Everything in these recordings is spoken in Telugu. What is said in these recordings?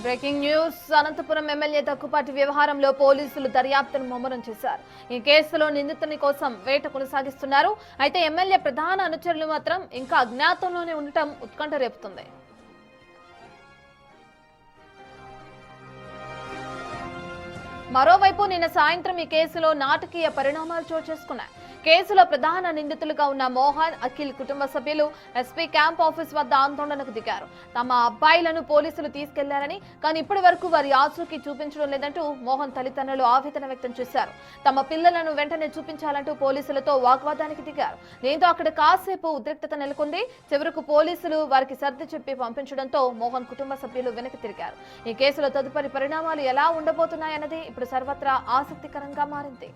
Breaking news Anantapuram MLA Daggubati వ్యవహారంలో పోలీసులు దర్యాప్తును ముమ్మరం చేశారు. ఈ కేసులో నిందితుని కోసం వేట కొనసాగిస్తున్నారు. అయితే ఎమ్మెల్యే ప్రధాన అనుచరులు మాత్రం ఇంకా అజ్ఞాతంలోనే ఉండటం ఉత్కంఠ రేపుతుంది. మరోవైపు నిన్న సాయంత్రం ఈ కేసులో నాటకీయ పరిణామాలు చోటు చేసుకున్నాయి. కేసులో ప్రధాన నిందితులుగా ఉన్న మోహన్, అఖిల్ కుటుంబ సభ్యులు ఎస్పీ క్యాంప్ ఆఫీస్ వద్ద ఆందోళనకు దిగారు. తమ అబ్బాయిలను పోలీసులు తీసుకెళ్లారని, కానీ ఇప్పటి వరకు వారి ఆచూకీ చూపించడం లేదంటూ మోహన్ తల్లిదండ్రులు ఆవేదన వ్యక్తం చేశారు. తమ పిల్లలను వెంటనే చూపించాలంటూ పోలీసులతో వాగ్వాదానికి దిగారు. దీంతో అక్కడ కాసేపు ఉద్రిక్తత నెలకొంది. చివరకు పోలీసులు వారికి సర్ది చెప్పి పంపించడంతో మోహన్ కుటుంబ సభ్యులు వెనక్కి తిరిగారు. ఈ కేసులో తదుపరి పరిణామాలు ఎలా ఉండబోతున్నాయన్నది ఇప్పుడు సర్వత్రా ఆసక్తికరంగా మారింది.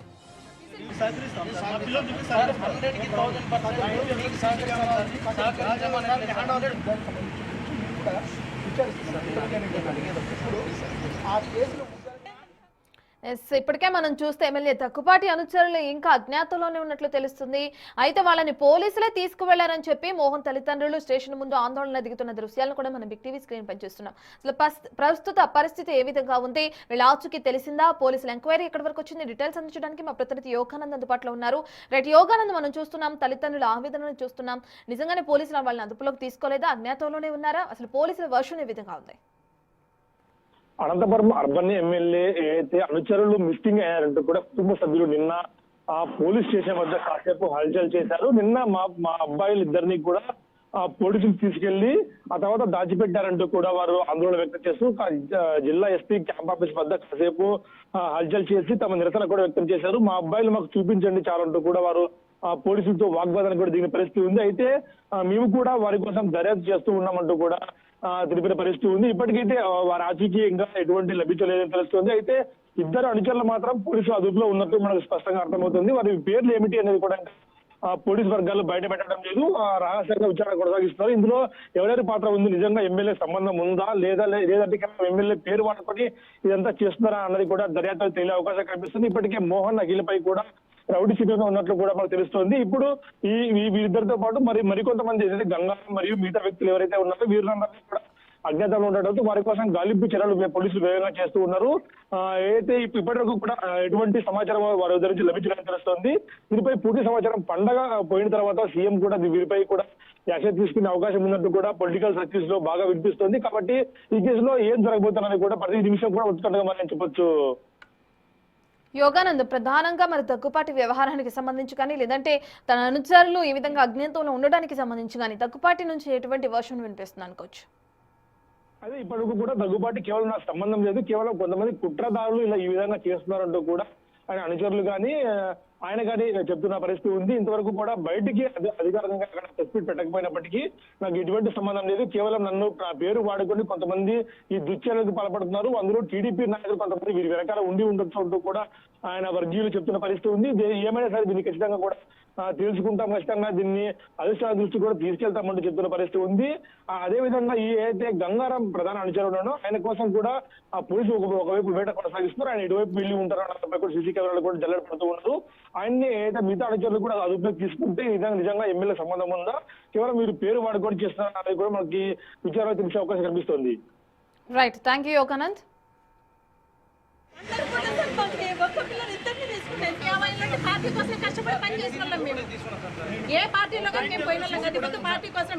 ఇప్పటికే మనం చూస్తే ఎమ్మెల్యే దగ్గుపాటి అనుచరులు ఇంకా అజ్ఞాతంలోనే ఉన్నట్లు తెలుస్తుంది. అయితే వాళ్ళని పోలీసులే తీసుకువెళ్లారని చెప్పి మోహన్ తల్లిదండ్రులు స్టేషన్ ముందు ఆందోళన దిగుతున్న దృశ్యాలను కూడా మనం బిగ్ టీవీ స్క్రీన్ పై చూస్తున్నాం. అసలు ప్రస్తుత పరిస్థితి ఏ విధంగా ఉంది, వీళ్ళ ఆచూకీ తెలిసిందా, పోలీసుల ఎంక్వైరీ ఎక్కడి వరకు వచ్చింది, డీటెయిల్స్ అందించడానికి మా ప్రతినిధి యోగానంద్ అందుబాటులో ఉన్నారు. రైట్ యోగానంద్, మనం చూస్తున్నాం తల్లిదండ్రుల ఆవేదనను చూస్తున్నాం. నిజంగానే పోలీసులు వాళ్ళని అదుపులోకి తీసుకోలేదా, అజ్ఞాతంలోనే ఉన్నారా, అసలు పోలీసుల వర్షన్ ఏ విధంగా ఉంది? అనంతపురం అర్బన్ ఎమ్మెల్యే ఏదైతే అనుచరులు మిస్సింగ్ అయ్యారంటూ కూడా కుటుంబ సభ్యులు నిన్న ఆ పోలీస్ స్టేషన్ వద్ద కాసేపు హల్చల్ చేశారు. నిన్న మా అబ్బాయిలు ఇద్దరిని కూడా పోలీసులు తీసుకెళ్లి ఆ తర్వాత దాచిపెట్టారంటూ కూడా వారు ఆందోళన వ్యక్తం చేస్తూ జిల్లా ఎస్పీ క్యాంప్ ఆఫీస్ వద్ద కాసేపు హల్చల్ చేసి తమ నిరసన కూడా వ్యక్తం చేశారు. మా అబ్బాయిలు మాకు చూపించండి చాలంటూ కూడా వారు పోలీసులతో వాగ్వాదానికి కూడా దిగిన పరిస్థితి ఉంది. అయితే మేము కూడా వారి కోసం దర్యాప్తు చేస్తూ ఉన్నామంటూ కూడా తెలిపిన పరిస్థితి ఉంది. ఇప్పటికైతే వారి ఆచూకీ ఇంకా ఎటువంటి లభించలేదని తెలుస్తుంది. అయితే ఇద్దరు అనుచరులు మాత్రం పోలీసులు అదుపులో ఉన్నట్టు మనకు స్పష్టంగా అర్థమవుతుంది. వారి పేర్లు ఏమిటి అనేది కూడా పోలీసు వర్గాలు బయట పెట్టడం లేదు, రహస్యంగా విచారణ కొనసాగిస్తున్నారు. ఇందులో ఎవరెవరి పాత్ర ఉంది, నిజంగా ఎమ్మెల్యే సంబంధం ఉందా లేదంటే ఎమ్మెల్యే పేరు వాడుకొని ఇదంతా చేస్తున్నారా అన్నది కూడా దర్యాప్తు తెలియ అవకాశం కనిపిస్తుంది. ఇప్పటికే మోహన్, అఖిల్పై కూడా రౌడీ షీటర్గా ఉన్నట్లు కూడా మనకు తెలుస్తోంది. ఇప్పుడు వీరిద్దరితో పాటు మరికొంతమంది ఏదైతే గంగారం మరియు మిగతా వ్యక్తులు ఎవరైతే ఉన్నారో వీరందరినీ కూడా అజ్ఞాతంలో ఉండడంతో వారి కోసం గాలింపు చర్యలు పోలీసులు వేగంగా చేస్తూ ఉన్నారు. అయితే ఇప్పటి వరకు కూడా ఎటువంటి సమాచారం వారి దగ్గర నుంచి లభించడానికి తెలుస్తోంది. దీనిపై పూర్తి సమాచారం పండగ పోయిన తర్వాత సీఎం కూడా వీరిపై కూడా యాక్షన్ తీసుకునే అవకాశం ఉన్నట్టు కూడా పొలిటికల్ సర్కిల్స్ లో బాగా వినిపిస్తోంది. కాబట్టి ఈ కేసులో ఏం జరగబోతున్నది కూడా ప్రతి నిమిషం కూడా ఉత్కంఠగా మనం చెప్పొచ్చు. యోగానంద్, ప్రధానంగా మరి దగ్గుపాటి వ్యవహారానికి సంబంధించి కానీ లేదంటే తన అనుచరులు ఈ విధంగా అజ్ఞాతంలో ఉండడానికి సంబంధించి కానీ దగ్గుపాటి నుంచి ఎటువంటి వర్షన్ వినిపిస్తుంది అనుకోవచ్చు? అదే ఇప్పటికి కూడా దగ్గుబాటి కేవలం నాకు సంబంధం లేదు, కేవలం కొంతమంది కుట్రదారులు ఇలా ఈ విధంగా చేస్తున్నారంటూ కూడా ఆయన అనుచరులు కానీ ఆయన కానీ చెప్తున్న పరిస్థితి ఉంది. ఇంతవరకు కూడా బయటికి అధికారికంగా అక్కడ ప్రెస్ మీట్ పెట్టకపోయినప్పటికీ నాకు ఎటువంటి సంబంధం లేదు, కేవలం నన్ను పేరు వాడుకొని కొంతమంది ఈ దుశ్చర్యలకు పాల్పడుతున్నారు, అందులో టీడీపీ నాయకులు కొంతమంది వీరి వెనకాల ఉండి ఉండొచ్చు అంటూ కూడా ఆయన వర్గీయులు చెప్తున్న పరిస్థితి ఉంది. ఏమైనా సరే దీన్ని ఖచ్చితంగా కూడా తెలుసుకుంటాం, ఖచ్చితంగా దీన్ని అధిష్టాన దృష్టి కూడా తీసుకెళ్తామంటూ చెప్తున్న పరిస్థితి ఉంది. అదే విధంగా ఈ అయితే గంగారం ప్రధాన అనుచరులను ఆయన కోసం కూడా పోలీసులు ఒకవైపు వేట కొనసాగిస్తున్నారు. ఆయన ఇటువైపు వెళ్ళి ఉంటారు అన్నపై కూడా సీసీ కెమెరాలు కూడా జల్లెడ పడుతూ ఉన్నారు. ఆయన్ని ఏదైతే మిగతా అనుచరులు కూడా అదుపులోకి తీసుకుంటే నిజంగా ఎమ్మెల్యే సంబంధం ఉందా, కేవలం మీరు పేరు వాడుకొని చేస్తున్నారు అనేది కూడా మనకి విచారణ తెలిసే అవకాశం కనిపిస్తుంది. Right, thank you Yoganand. Party కోసం కష్టపడి పని చేసిన వాళ్ళం మేము. ఏ పార్టీలో కానీ మేము పోయిన వాళ్ళం కాదు. పార్టీ కోసం